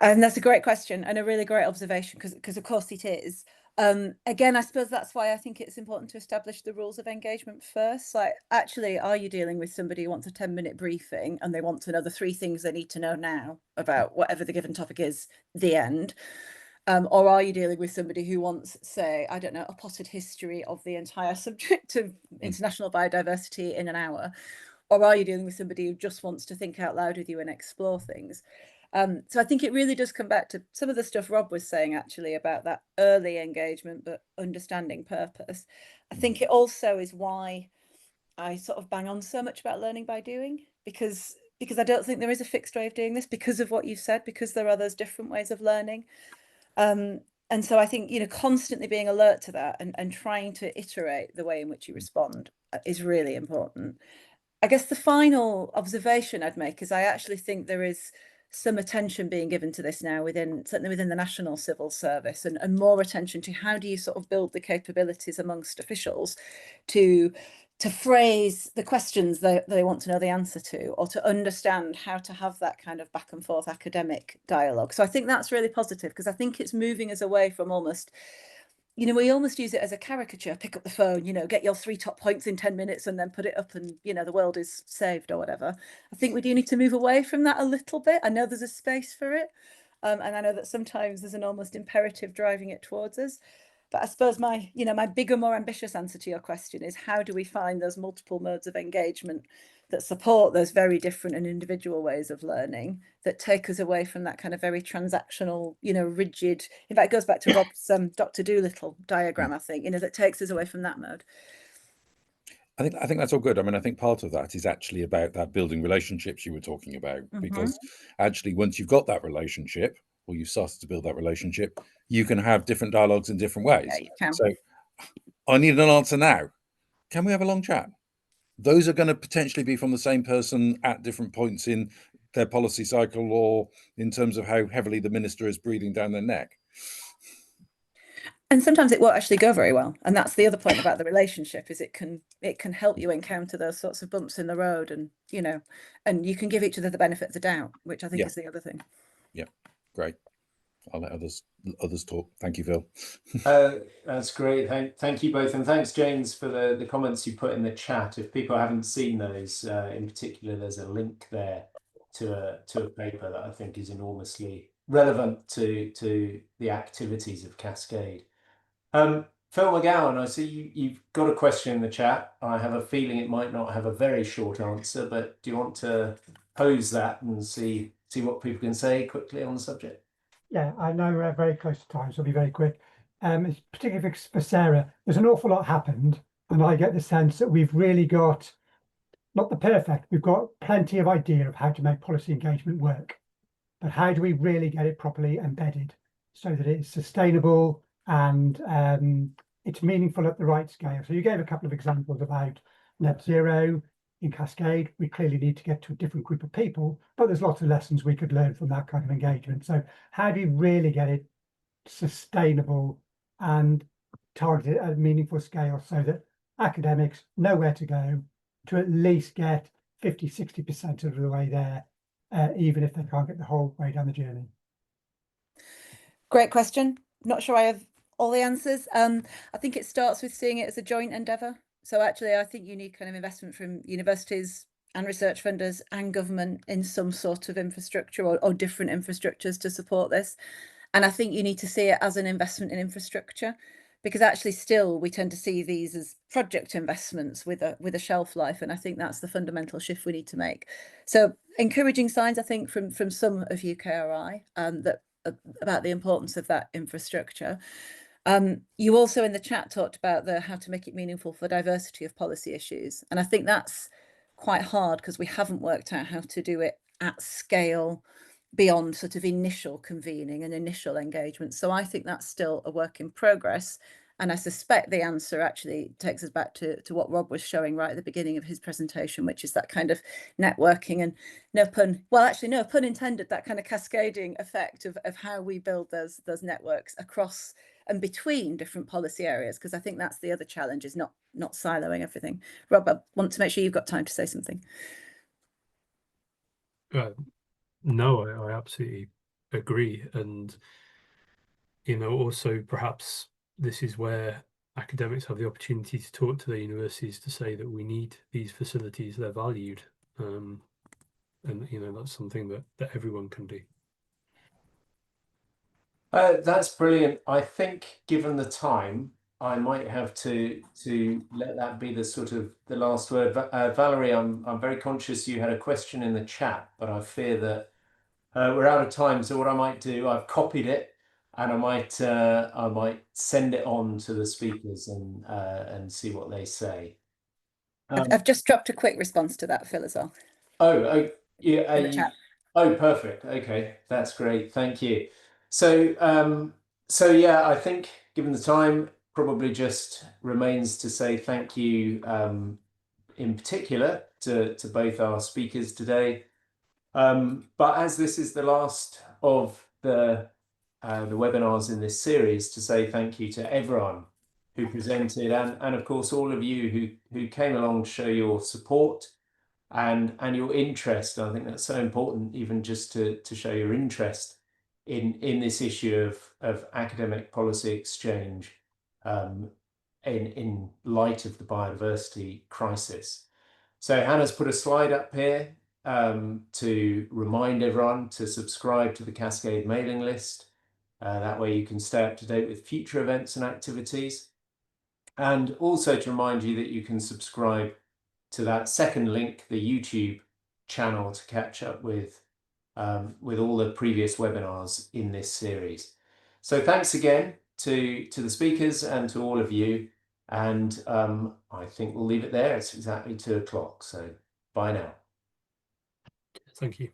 And that's a great question and a really great observation, because of course it is. Again, I suppose that's why I think it's important to establish the rules of engagement first. Like, actually, are you dealing with somebody who wants a 10-minute briefing and they want to know the 3 things they need to know now about whatever the given topic is, the end? Or are you dealing with somebody who wants, say, I don't know, a potted history of the entire subject of international biodiversity in an hour? Or are you dealing with somebody who just wants to think out loud with you and explore things? So I think it really does come back to some of the stuff Rob was saying actually about that early engagement, but understanding purpose. I think it also is why I sort of bang on so much about learning by doing, because I don't think there is a fixed way of doing this, because of what you've said, because there are those different ways of learning. And so I think, you know, constantly being alert to that and trying to iterate the way in which you respond is really important. I guess the final observation I'd make is I actually think there is some attention being given to this now certainly within the National Civil Service, and more attention to how do you sort of build the capabilities amongst officials to phrase the questions that they want to know the answer to, or to understand how to have that kind of back and forth academic dialogue. So I think that's really positive, because I think it's moving us away from almost, you know, we almost use it as a caricature. Pick up the phone, you know, get your 3 top points in 10 minutes and then put it up and, you know, the world is saved or whatever. I think we do need to move away from that a little bit. I know there's a space for it. And I know that sometimes there's an almost imperative driving it towards us. But I suppose my bigger, more ambitious answer to your question is, how do we find those multiple modes of engagement that support those very different and individual ways of learning, that take us away from that kind of very transactional, you know, rigid, in fact, it goes back to Rob's Dr. Dolittle diagram, I think, you know, that takes us away from that mode. I think that's all good. I mean, I think part of that is actually about that building relationships you were talking about, because actually once you've got that relationship, or you've started to build that relationship, you can have different dialogues in different ways. Yeah, you can. So I need an answer now. Can we have a long chat? Those are going to potentially be from the same person at different points in their policy cycle, or in terms of how heavily the minister is breathing down their neck. And sometimes it won't actually go very well. And that's the other point about the relationship, is it can help you encounter those sorts of bumps in the road, and, you know, and you can give each other the benefit of the doubt, which I think is the other thing. Yeah, great. I'll let others talk. Thank you, Phil. That's great. Thank you both, and thanks, James, for the comments you put in the chat. If people haven't seen those, in particular, there's a link there to a paper that I think is enormously relevant to the activities of Cascade. Phil McGowan, I see you've got a question in the chat. I have a feeling it might not have a very short answer, but do you want to pose that and see what people can say quickly on the subject? Yeah, I know we're very close to time, so I'll be very quick. It's particularly for Sarah, there's an awful lot happened, and I get the sense that we've really got, not the perfect, we've got plenty of idea of how to make policy engagement work. But how do we really get it properly embedded so that it's sustainable and it's meaningful at the right scale? So you gave a couple of examples about net zero. In Cascade, we clearly need to get to a different group of people, but there's lots of lessons we could learn from that kind of engagement. So how do you really get it sustainable and target it at a meaningful scale so that academics know where to go to at least get 50–60% of the way there, even if they can't get the whole way down the journey? Great question. Not sure I have all the answers. I think it starts with seeing it as a joint endeavour. So actually, I think you need kind of investment from universities and research funders and government in some sort of infrastructure or different infrastructures to support this. And I think you need to see it as an investment in infrastructure, because actually still we tend to see these as project investments with a shelf life. And I think that's the fundamental shift we need to make. So encouraging signs, I think, from some of UKRI that about the importance of that infrastructure. You also in the chat talked about how to make it meaningful for diversity of policy issues. And I think that's quite hard because we haven't worked out how to do it at scale beyond sort of initial convening and initial engagement. So I think that's still a work in progress. And I suspect the answer actually takes us back to what Rob was showing right at the beginning of his presentation, which is that kind of networking and no pun intended, that kind of cascading effect of how we build those networks across and between different policy areas, because I think that's the other challenge, is not siloing everything. Rob, I want to make sure you've got time to say something. No, I absolutely agree. And, you know, also perhaps this is where academics have the opportunity to talk to their universities to say that we need these facilities, they're valued. And, you know, that's something that everyone can do. That's brilliant. I think given the time, I might have to let that be the sort of the last word. Valerie, I'm very conscious you had a question in the chat, but I fear that we're out of time. So what I might do, I've copied it, and I might send it on to the speakers and see what they say. I've just dropped a quick response to that, Phil, as well. Oh, yeah. In the chat. Oh, perfect. Okay, that's great. Thank you. So, so yeah, I think given the time, probably just remains to say thank you, in particular to both our speakers today. But as this is the last of the webinars in this series, to say thank you to everyone who presented, and of course all of you who came along to show your support and your interest. I think that's so important, even just to show your interest in this issue of academic policy exchange in light of the biodiversity crisis. So Hannah's put a slide up here to remind everyone to subscribe to the Cascade mailing list. That way you can stay up to date with future events and activities. And also to remind you that you can subscribe to that second link, the YouTube channel, to catch up with all the previous webinars in this series. So thanks again to the speakers and to all of you. And I think we'll leave it there. It's exactly 2 o'clock. So bye now. Thank you.